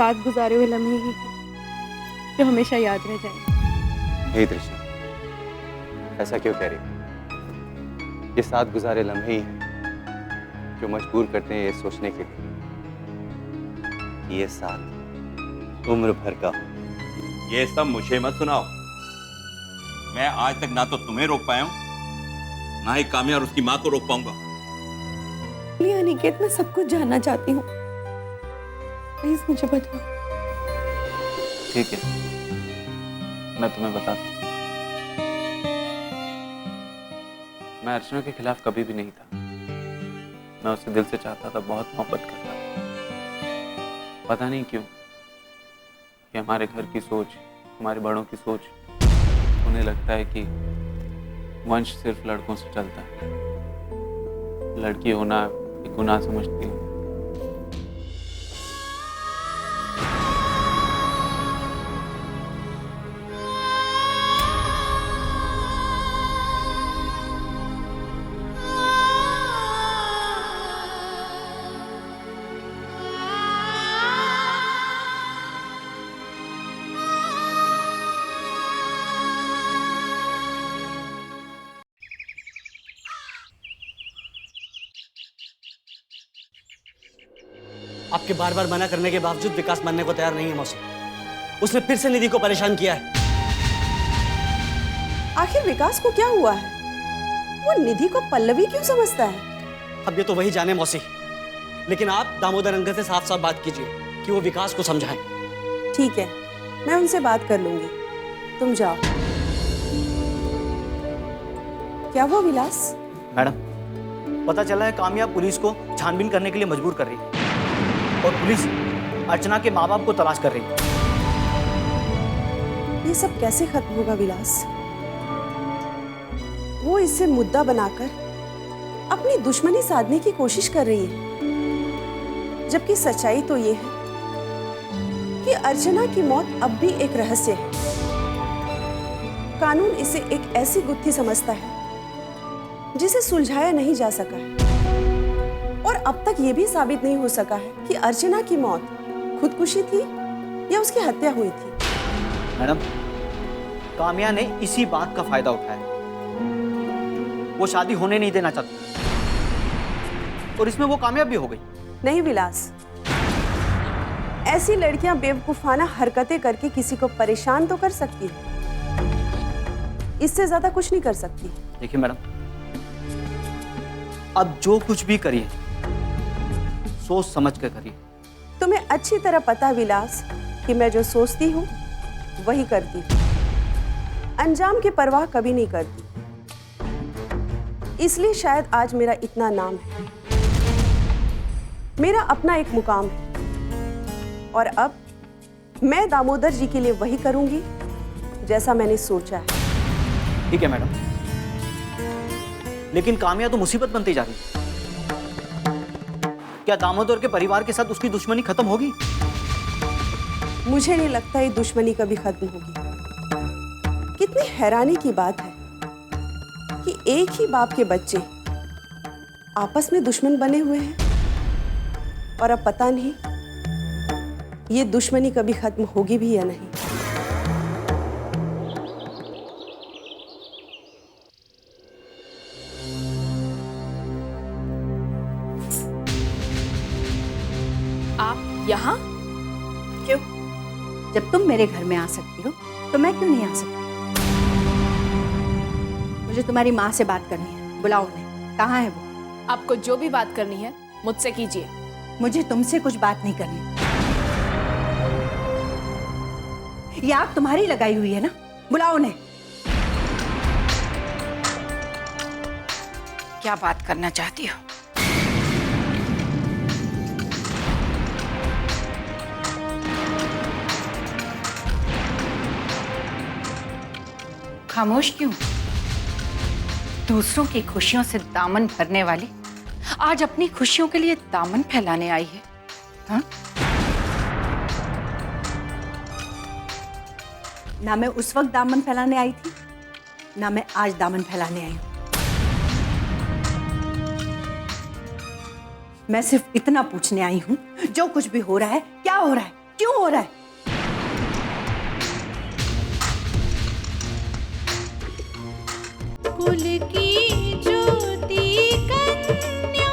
साथ गुजारे हुए लम्हे ही हैं जो हमेशा याद रह जाएंगे। हे दृश्य, ऐसा क्यों कह रही? ये साथ गुजारे लम्हे ही हैं जो मजबूर करते हैं ये सोचने के लिए कि ये साथ उम्र भर का हो। ये सब मुझे मत सुनाओ। मैं आज तक ना तो तुम्हें रोक पाया हूं, ना ही काम्या और उसकी मां को रोक पाऊंगा। अनिकेत, मैं सब कुछ जानना चाहती हूँ, प्लीज मुझे बताओ। ठीक है, मैं तुम्हें बताता हूँ। मैं अर्चना के खिलाफ कभी भी नहीं था। मैं उसे दिल से चाहता था, बहुत मोहब्बत करता था। पता नहीं क्यों कि हमारे घर की सोच, हमारे बड़ों की सोच, उन्हें लगता है कि वंश सिर्फ लड़कों से चलता है। लड़की होना एक गुनाह समझती हूँ। आपके बार बार मना करने के बावजूद विकास मानने को तैयार नहीं है मौसी। उसने फिर से निधि को परेशान किया है। आखिर विकास को क्या हुआ है? वो निधि को पल्लवी क्यों समझता है? अब ये तो वही जाने मौसी, लेकिन आप दामोदर अंकल से साफ साफ बात कीजिए कि वो विकास को समझाएं। ठीक है, मैं उनसे बात कर लूंगी, तुम जाओ। क्या हुआ विलास? मैडम, पता चला है काम्या पुलिस को छानबीन करने के लिए मजबूर कर रही है और पुलिस अर्चना के माँ बाप को तलाश कर रही है। ये सब कैसे खत्म होगा विलास? वो इससे मुद्दा बनाकर अपनी दुश्मनी साधने की कोशिश कर रही है, जबकि सच्चाई तो ये है कि अर्चना की मौत अब भी एक रहस्य है। कानून इसे एक ऐसी गुत्थी समझता है जिसे सुलझाया नहीं जा सका है, और अब तक ये भी साबित नहीं हो सका है कि अर्चना की मौत खुदकुशी थी या उसकी हत्या हुई थी। मैडम, काम्या ने इसी बात का फायदा उठाया। वो शादी होने नहीं देना चाहती और इसमें वो कामयाब भी हो गई। नहीं विलास, ऐसी लड़कियां बेवकूफाना हरकतें करके किसी को परेशान तो कर सकती है, इससे ज्यादा कुछ नहीं कर सकती। देखिए मैडम, अब जो कुछ भी करिए सोच समझ कर करिए। तुम्हें अच्छी तरह पता विलास कि मैं जो सोचती हूँ वही करती हूँ, अंजाम की परवाह कभी नहीं करती। इसलिए शायद आज मेरा इतना नाम है, मेरा अपना एक मुकाम है, और अब मैं दामोदर जी के लिए वही करूंगी जैसा मैंने सोचा है। ठीक है मैडम, लेकिन काम्या तो मुसीबत बनती जा रही है। क्या दामोदर के परिवार के साथ उसकी दुश्मनी खत्म होगी? मुझे नहीं लगता ये दुश्मनी कभी खत्म होगी। कितनी हैरानी की बात है कि एक ही बाप के बच्चे आपस में दुश्मन बने हुए हैं, और अब पता नहीं ये दुश्मनी कभी खत्म होगी भी या नहीं। आप यहाँ क्यों? जब तुम मेरे घर में आ सकती हो तो मैं क्यों नहीं आ सकती? मुझे तुम्हारी माँ से बात करनी है, बुलाओ उन्हें। कहाँ है वो? आपको जो भी बात करनी है मुझसे कीजिए। मुझे तुमसे कुछ बात नहीं करनी। ये आग तुम्हारी लगाई हुई है ना? बुलाओ उन्हें। क्या बात करना चाहती हो? खामोश क्यों? दूसरों की खुशियों से दामन भरने वाली आज अपनी खुशियों के लिए दामन फैलाने आई है। हाँ? ना मैं उस वक्त दामन फैलाने आई थी, ना मैं आज दामन फैलाने आई हूं। मैं सिर्फ इतना पूछने आई हूं, जो कुछ भी हो रहा है, क्या हो रहा है, क्यों हो रहा है? कुल की ज्योति कन्या।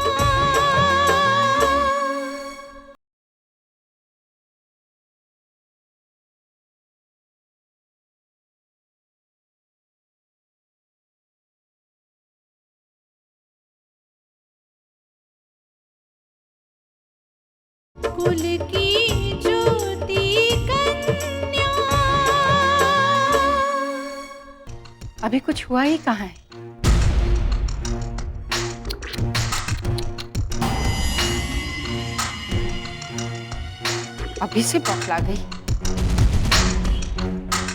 कुल की ज्योति कन्या। अभी कुछ हुआ ही कहाँ है? अभी से बौखला गई।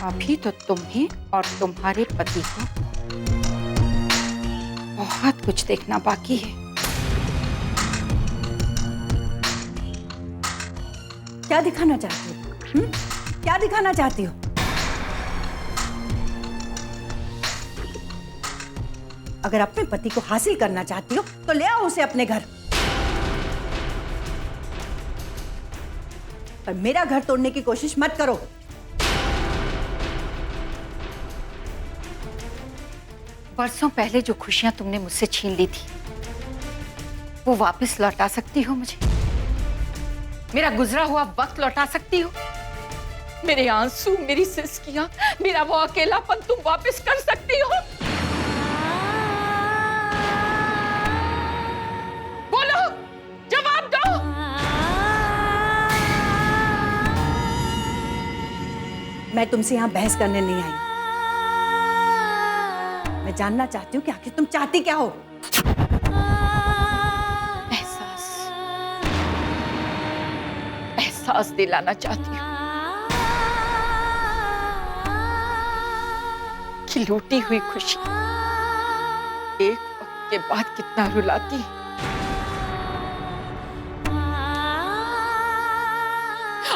अभी तो तुम्हें और तुम्हारे पति को बहुत कुछ देखना बाकी है। क्या दिखाना चाहती हो? क्या दिखाना चाहती हो? अगर अपने पति को हासिल करना चाहती हो तो ले आओ उसे अपने घर, पर मेरा घर तोड़ने की कोशिश मत करो। बरसों पहले जो खुशियां तुमने मुझसे छीन ली थी, वो वापस लौटा सकती हो मुझे? मेरा गुजरा हुआ वक्त लौटा सकती हो? मेरे आंसू, मेरी सिसकियां, मेरा वो अकेलापन तुम वापस कर सकती हो? बोलो, जवाब दो। मैं तुमसे यहां बहस करने नहीं आई। मैं जानना चाहती हूँ कि आखिर तुम चाहती क्या हो? एहसास दिलाना चाहती हूँ कि लूटी हुई खुशी एक वक्त के बाद कितना रुलाती है।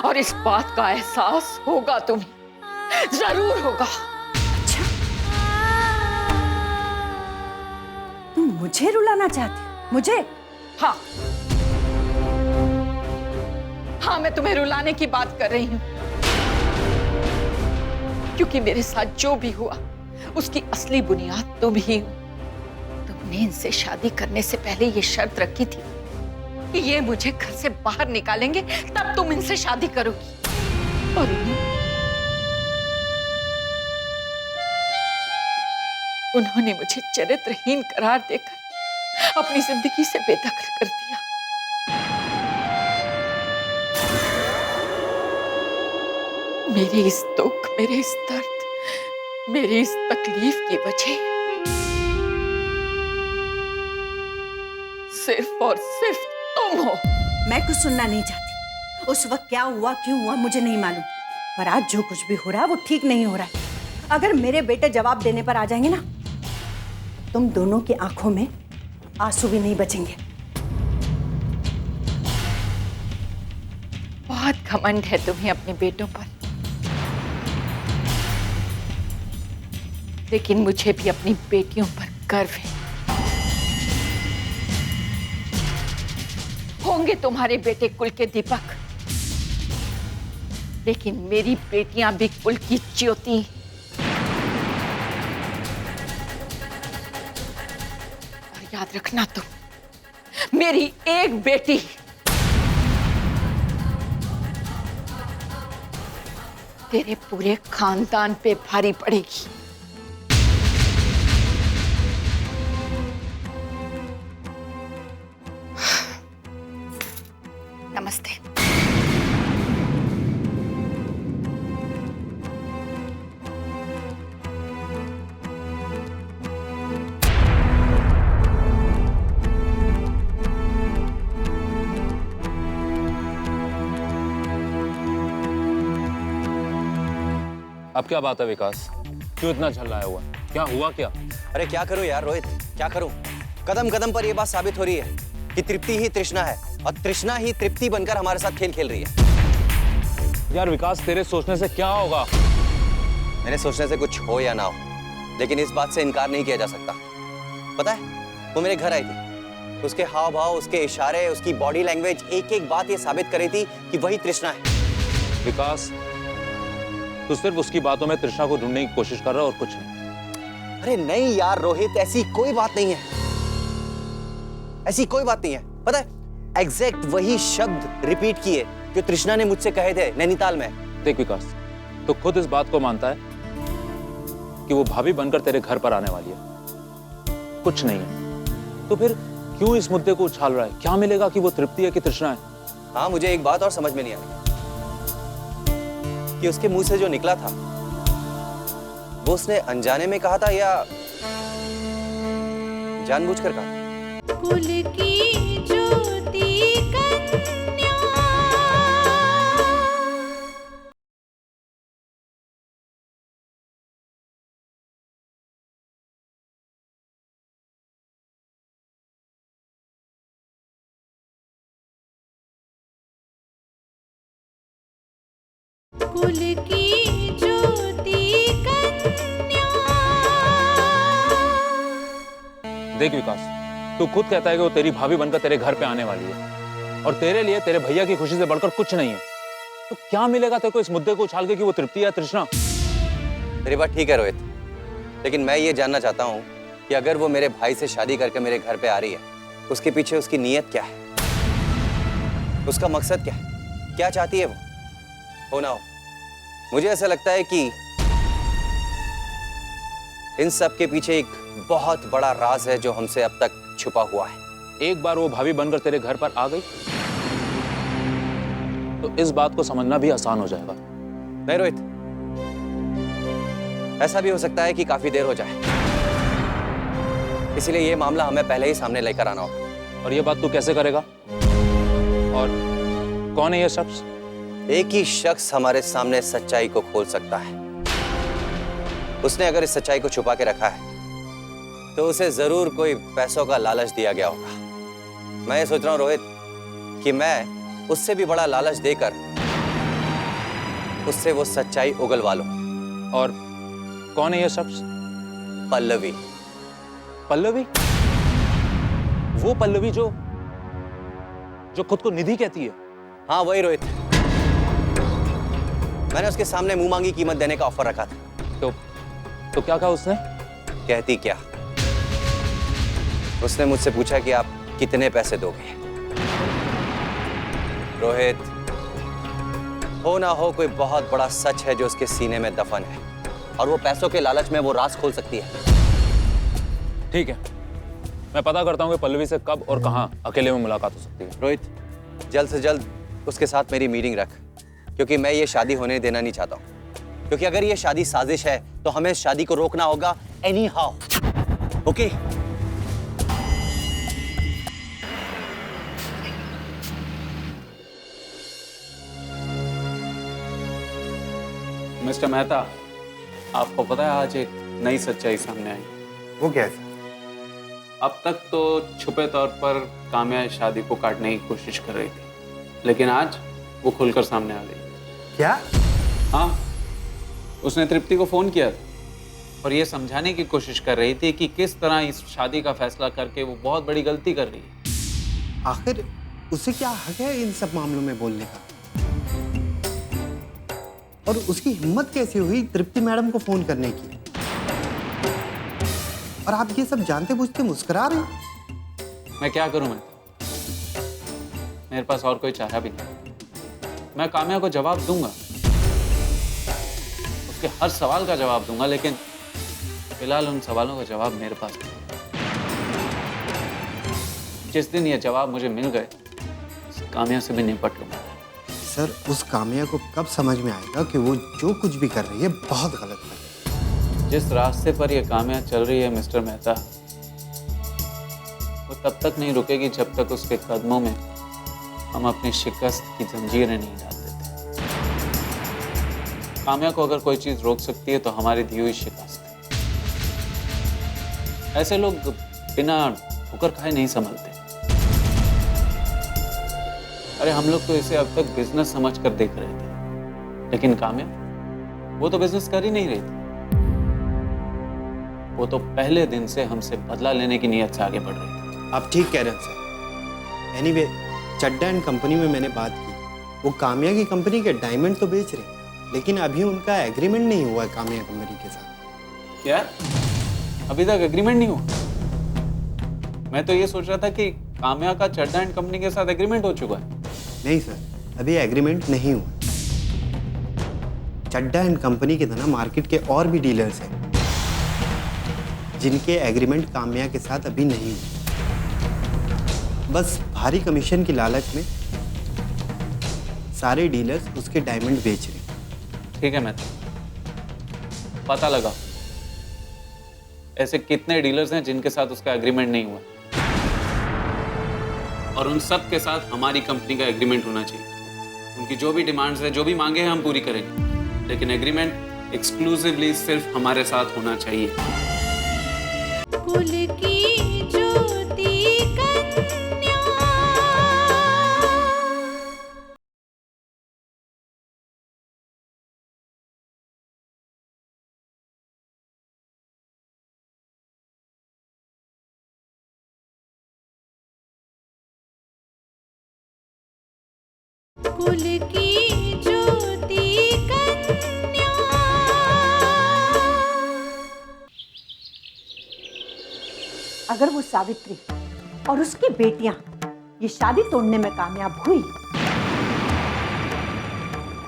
और इस बात का एहसास होगा तुम्हें, जरूर होगा। अच्छा, तुम मुझे रुलाना चाहती हो? मुझे? हाँ हाँ, मैं तुम्हें रुलाने की बात कर रही हूं, क्योंकि मेरे साथ जो भी हुआ उसकी असली बुनियाद तुम ही हो। तुमने इनसे शादी करने से पहले ये शर्त रखी थी कि ये मुझे घर से बाहर निकालेंगे, तब तुम इनसे शादी करोगी। और उन्होंने मुझे चरित्रहीन करार देकर अपनी जिंदगी से बेदखल कर दिया। मेरे इस दुख, मेरे इस दर्द, मेरी इस तकलीफ की वजह सिर्फ और सिर्फ तुम हो। मैं कुछ सुनना नहीं चाहती। उस वक्त क्या हुआ, क्यों हुआ, मुझे नहीं मालूम, पर आज जो कुछ भी हो रहा है वो ठीक नहीं हो रहा है। अगर मेरे बेटे जवाब देने पर आ जाएंगे ना, तुम दोनों की आंखों में आंसू भी नहीं बचेंगे। बहुत घमंड है तुम्हें अपने बेटों पर, लेकिन मुझे भी अपनी बेटियों पर गर्व है। होंगे तुम्हारे बेटे कुल के दीपक, लेकिन मेरी बेटियां भी कुल की ज्योति। और याद रखना, तुम मेरी एक बेटी तेरे पूरे खानदान पे भारी पड़ेगी। नमस्ते। अब क्या बात है विकास, क्यों इतना झल्लाया हुआ? क्या हुआ क्या? अरे क्या करूं यार रोहित, क्या करूं? कदम कदम पर यह बात साबित हो रही है कि तृप्ति ही तृष्णा है और तृष्णा ही तृप्ति बनकर हमारे साथ खेल खेल रही है। यार विकास, तेरे सोचने से क्या होगा? मेरे सोचने से कुछ हो या ना हो, लेकिन इस बात से इनकार नहीं किया जा सकता। पता है, वो मेरे घर आई थी, उसके हाव भाव, उसके इशारे, उसकी बॉडी लैंग्वेज, एक एक बात ये साबित कर रही थी कि वही तृष्णा है। विकास, तू सिर्फ उसकी बातों में तृष्णा को ढूंढने की कोशिश कर रहा है और कुछ नहीं। अरे नहीं यार रोहित, ऐसी कोई बात नहीं है, ऐसी कोई बात नहीं है। पता है, एग्जैक्ट वही शब्द रिपीट किए जो तृष्णा ने मुझसे कहे थे नैनीताल में। देख विकास, तो खुद इस बात को मानता है कि वो भाभी बनकर तेरे घर पर आने वाली है, कुछ नहीं है, तो फिर क्यों इस मुद्दे को उछाल रहा है? क्या मिलेगा कि वो तृप्ति है कि तृष्णा है? हाँ, मुझे एक बात और समझ में नहीं आई कि उसके मुंह से जो निकला था वो उसने अनजाने में कहा था या जानबूझकर कहा? कुल की ज्योति कन्या। कुल की ज्योति कन्या। देख विकास, तू खुद कहता है कि वो तेरी भाभी बनकर तेरे घर पे आने वाली है और तेरे लिए तेरे भैया की खुशी से बढ़कर कुछ नहीं है, तो क्या मिलेगा तेरे को इस मुद्दे को उछाल के कि वो तृप्ति या तृष्णा? तेरी बात ठीक है रोहित, लेकिन मैं ये जानना चाहता हूँ कि अगर वो मेरे भाई से शादी करके मेरे घर पे आ रही है, उसके पीछे उसकी नीयत क्या है, उसका मकसद क्या है, क्या चाहती है वो? हो ना हो, मुझे ऐसा लगता है कि इन सब के पीछे एक बहुत बड़ा राज है जो हमसे अब तक छुपा हुआ है। एक बार वो भाभी बनकर तेरे घर पर आ गई तो इस बात को समझना भी आसान हो जाएगा। नहीं रोहित, ऐसा भी हो सकता है कि काफी देर हो जाए, इसलिए ये मामला हमें पहले ही सामने लेकर आना होगा। और ये बात तू कैसे करेगा? और कौन है ये शख्स? एक ही शख्स हमारे सामने सच्चाई को खोल सकता है। उसने अगर इस सच्चाई को छुपा के रखा है तो उसे जरूर कोई पैसों का लालच दिया गया होगा। मैं ये सोच रहा हूं रोहित कि मैं उससे भी बड़ा लालच देकर उससे वो सच्चाई उगलवा लूं। और कौन है ये शख्स? पल्लवी। पल्लवी? वो पल्लवी जो खुद को निधि कहती है? हाँ वही रोहित, मैंने उसके सामने मुंह मांगी कीमत देने का ऑफर रखा था। तो क्या कहा उसने? कहती क्या, उसने मुझसे पूछा कि आप कितने पैसे दोगे। रोहित, हो ना हो कोई बहुत बड़ा सच है जो उसके सीने में दफन है और वो पैसों के लालच में वो राज खोल सकती है। ठीक है, मैं पता करता हूँ कि पल्लवी से कब और कहाँ अकेले में मुलाकात हो सकती है। रोहित, जल्द से जल्द उसके साथ मेरी मीटिंग रख, क्योंकि मैं ये शादी होने देना नहीं चाहता हूँ। क्योंकि अगर ये शादी साजिश है तो हमें इस शादी को रोकना होगा any how. Okay? Mister Mehta, आपको पता है आज एक नई सच्चाई सामने आई। वो क्या है? अब तक तो छुपे तौर पर काम्या शादी को काटने की कोशिश कर रही थी, लेकिन आज वो खुलकर सामने आ गई। क्या? हाँ, उसने तृप्ति को फोन किया और ये समझाने की कोशिश कर रही थी कि किस तरह इस शादी का फैसला करके वो बहुत बड़ी गलती कर रही है। आखिर उसे क्या हक है इन सब मामलों में बोलने का? और उसकी हिम्मत कैसे हुई तृप्ति मैडम को फोन करने की? और आप ये सब जानते बुझते मुस्कुरा रहे हैं? मैं क्या करूं? मेरे पास और कोई चारा भी नहीं। मैं काम्या को जवाब दूंगा, उसके हर सवाल का जवाब दूंगा, लेकिन फिलहाल उन सवालों का जवाब मेरे पास नहीं। जिस दिन ये जवाब मुझे मिल गए, उस काम्या से भी निपट लूंगा। सर, उस काम्या को कब समझ में आएगा कि वो जो कुछ भी कर रही है बहुत गलत है? जिस रास्ते पर ये काम्या चल रही है मिस्टर मेहता, वो तब तक नहीं रुकेगी जब तक उसके कदमों में हम अपनी शिकस्त की जंजीरें नहीं डाल देते। काम्या को अगर कोई चीज रोक सकती है तो हमारी दी हुई शिकस्त। ऐसे लोग बिना ठोकर खाए नहीं संभलते। अरे हम लोग तो इसे अब तक बिजनेस समझकर देख रहे थे, लेकिन काम्या वो तो बिजनेस कर ही नहीं रही थी। वो तो पहले दिन से हमसे बदला लेने की नीयत से आगे बढ़ रही थी। आप ठीक कह रहे हैं sir. Anyway, Chadda and company में मैंने बात की वो काम्या की कंपनी के डायमंड तो बेच रहे हैं, लेकिन अभी उनका एग्रीमेंट नहीं हुआ है काम्या कंपनी के साथ। क्या? अभी तक एग्रीमेंट नहीं हुआ? मैं तो ये सोच रहा था कि काम्या का चड्डा एंड कंपनी के साथ एग्रीमेंट हो चुका है। नहीं सर, अभी एग्रीमेंट नहीं हुआ। चड्डा एंड कंपनी के तरह मार्केट के और भी डीलर्स हैं जिनके एग्रीमेंट काम्या के साथ अभी नहीं हुए। बस भारी कमीशन की लालच में सारे डीलर्स उसके डायमंड बेच रहे हैं। ठीक है, मैं पता लगा ऐसे कितने डीलर्स हैं जिनके साथ उसका एग्रीमेंट नहीं हुआ, और उन सब के साथ हमारी कंपनी का एग्रीमेंट होना चाहिए। उनकी जो भी डिमांड्स है, जो भी मांगे हैं, हम पूरी करेंगे, लेकिन एग्रीमेंट एक्सक्लूसिवली सिर्फ हमारे साथ होना चाहिए। कुल की ज्योति कन्या। कुल की ज्योति कन्या। अगर वो सावित्री और उसकी बेटियां ये शादी तोड़ने में कामयाब हुई,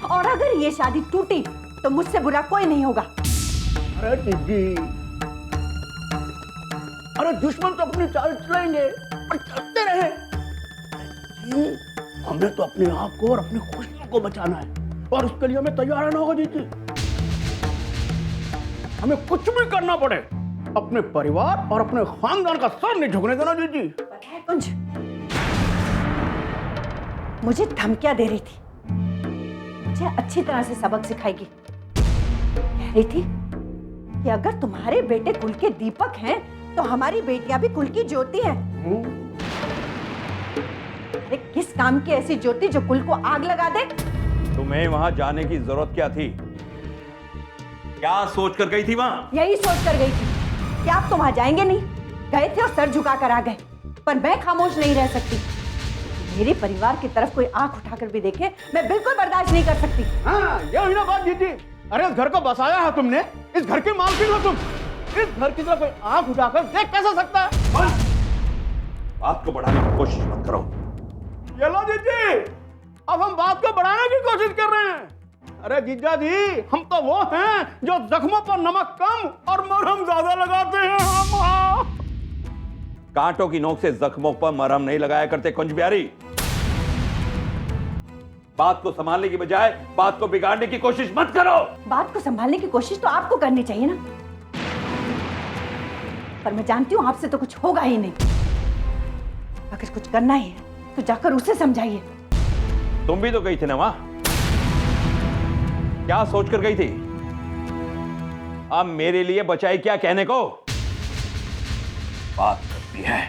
और अगर ये शादी टूटी, तो मुझसे बुरा कोई नहीं होगा। अरे दीदी, अरे दुश्मन तो अपनी चाल चलाएंगे और चलते रहे। जी, हमें तो अपने आप को और अपनी खुशियों को बचाना है, और उसके लिए हमें तैयार रहना होगा दीदी। हमें कुछ भी करना पड़े, अपने परिवार और अपने खानदान का सर नहीं झुकने देना दीदी। पता है कुंज, मुझे धमकियां दे रही थी, मुझे अच्छी तरह से सबक सिखाएगी। कह रही थी कि अगर तुम्हारे बेटे कुल के दीपक हैं, तो हमारी बेटियां भी कुल की ज्योति हैं। अरे किस काम की ऐसी ज्योति जो कुल को आग लगा दे? तुम्हें वहां जाने की जरूरत क्या थी? क्या सोच कर गई थी वहां? यही सोच कर गई थी कि आप तो वहां जाएंगे नहीं। गए थे और सर झुका कर आ गए, पर मैं खामोश नहीं रह सकती। मेरे परिवार की तरफ कोई आंख उठाकर भी देखे, मैं बिल्कुल बर्दाश्त नहीं कर सकती। हाँ, ये हुई ना बात दीदी। अरे इस घर को बसाया है तुमने, इस घर की मालकिन हो तुम। इस घर की तरफ कोई आंख उठाकर देख कैसे सकता है? बात को बढ़ाने की कोशिश मत करो। ये लो दीदी, अब हम बात को बढ़ाने की कोशिश कर रहे हैं। अरे जीजा जी, हम तो वो हैं जो जख्मों पर नमक कम और मरहम ज्यादा लगाते हैं। हम कांटों की नोक से जख्मों पर मरहम नहीं लगाया करते कुंज बिहारी। बात को संभालने की बजाय बात को बिगाड़ने की कोशिश मत करो। बात को संभालने की कोशिश तो आपको करनी चाहिए ना, पर मैं जानती हूं आपसे तो कुछ होगा ही नहीं। अगर कुछ करना ही है तो जाकर उसे समझाइए। तुम भी तो गई थी ना वहां, क्या सोच कर गई थी? अब मेरे लिए बचाई क्या कहने को? बात करती है।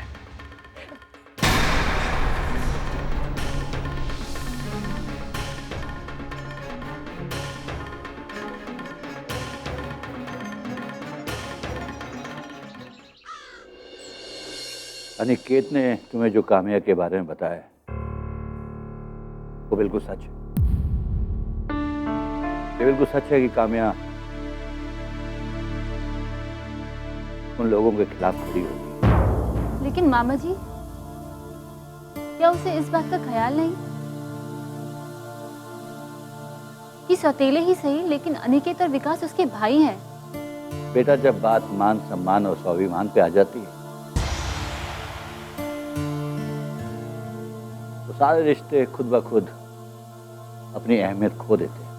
अनिकेत ने तुम्हें जो काम्या के बारे में बताया वो बिल्कुल सच है। ये बिल्कुल सच है कि काम्या उन लोगों के खिलाफ खड़ी होगी। लेकिन मामा जी, क्या उसे इस बात का ख्याल नहीं कि सौतेले ही सही, लेकिन अनिकेत और विकास उसके भाई हैं? बेटा, जब बात मान सम्मान और स्वाभिमान पे आ जाती है तो सारे रिश्ते खुद ब खुद अपनी अहमियत खो देते हैं।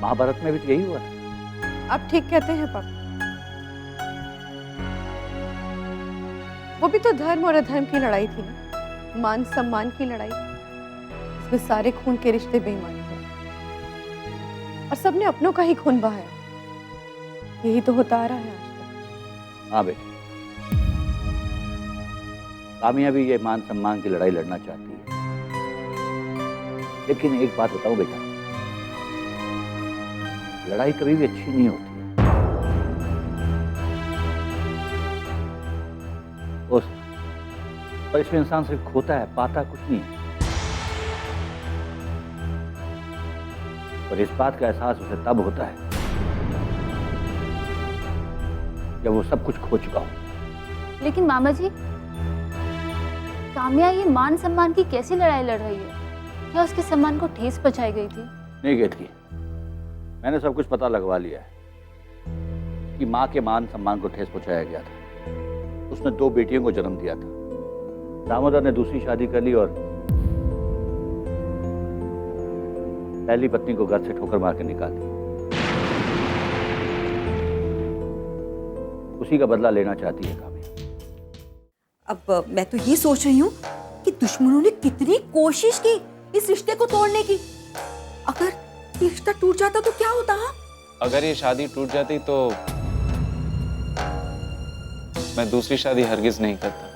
महाभारत में भी तो यही हुआ था। आप ठीक कहते हैं पापा। वो भी तो धर्म और अधर्म की लड़ाई थी ना, मान सम्मान की लड़ाई। इसमें सारे खून के रिश्ते बेईमान थे और सबने अपनों का ही खून बहाया। यही तो होता आ रहा है आज तक। हाँ बेटा, काम्या भी ये मान सम्मान की लड़ाई लड़ना चाहती है, लेकिन एक बात बताऊं बेटा, लड़ाई कभी भी अच्छी नहीं होती। और इसमें इंसान सिर्फ खोता है, पाता कुछ नहीं है। और इस बात का एहसास उसे तब होता है जब वो सब कुछ खो चुका हो। लेकिन मामा जी, काम्या ये मान सम्मान की कैसी लड़ाई लड़ रही है? क्या उसके सम्मान को ठेस पहुंचाई गई थी? नहीं केतकी, मैंने सब कुछ पता लगवा लिया है कि माँ के मान सम्मान को ठेस पहुंचाया गया था। उसने 2 बेटियों को जन्म दिया था। दामोदर ने दूसरी शादी कर ली और पहली पत्नी को घर से ठोकर मार के निकाल दी। उसी का बदला लेना चाहती है काम्या। अब मैं तो ये सोच रही हूँ कि दुश्मनों ने कितनी कोशिश की इस रिश्ते को तोड़ने की। अगर ये रिश्ता टूट जाता तो क्या होता? अगर ये शादी टूट जाती तो मैं दूसरी शादी हरगिज नहीं करता।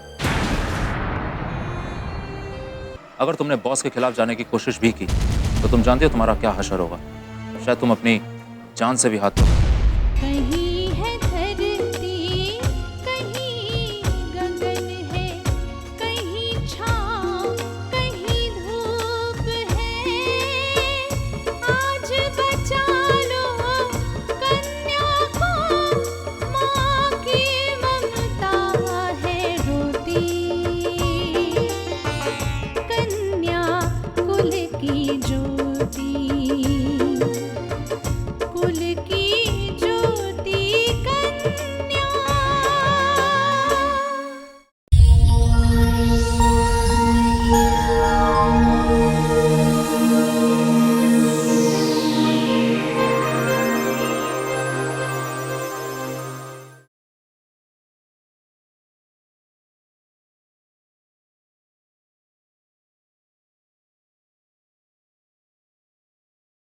अगर तुमने बॉस के खिलाफ जाने की कोशिश भी की तो तुम जानते हो तुम्हारा क्या हशर होगा। शायद तुम अपनी जान से भी हाथ धो।